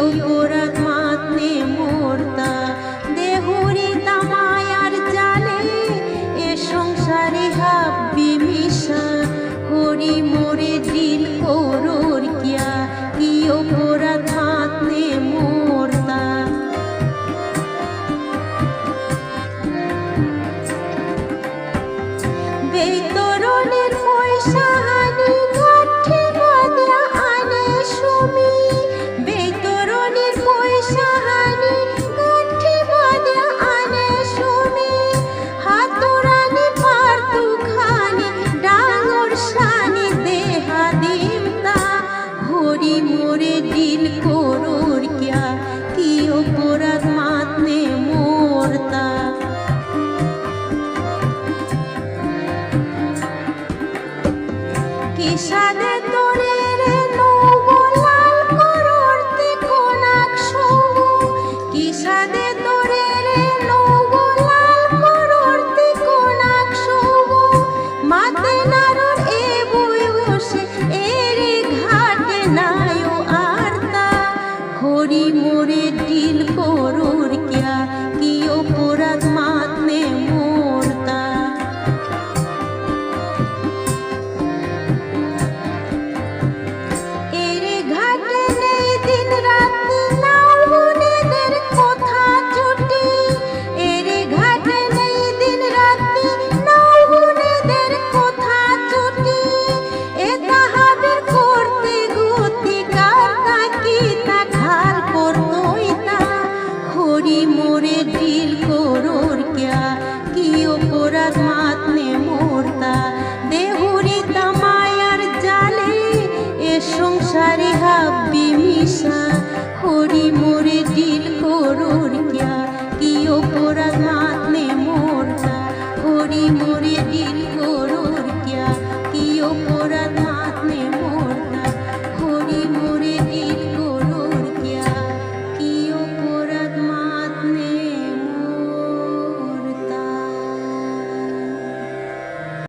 অপরাধ মাতনে মোরতা দেহুরি তামায়ার জালে এ সংসারে হাব্বি মিশা হরি মোরে দিল করোর কিয়া কি অপরাধ মাতনে মোরতা বেতরণের পয়সা হানি কাঠে বাঁধা আনে সুমি বেতরণের পয়সা হানি কাঠে বাঁধা আনে সুমি হাতুরানি পারতু খানি ডাঙর শানি দেহা দিমতা হরি মোরে দিল করোর কিয়া কি অপরাধ মাতনে মোরতা কিসাদে তোরে রে নৌবলাল করতে কোনাক সবু কিসাদে তোরে রে নৌবলাল করতে কোনাক সবু মাতে নারর এ বই বসে এরে ঘাটে নায়ো আরতা হরি মোরে দিল করোর কিয়া কি অপরাধ মাতনে মোরতা মোরে দিল করোর কিয়া কি অপরাধ মাতনে মোরতা দেহুরি তামায়ার জালে এ সংসারে হাব্বি মিশা হরি মোরে দিল করোর কিয়া কি অপরাধ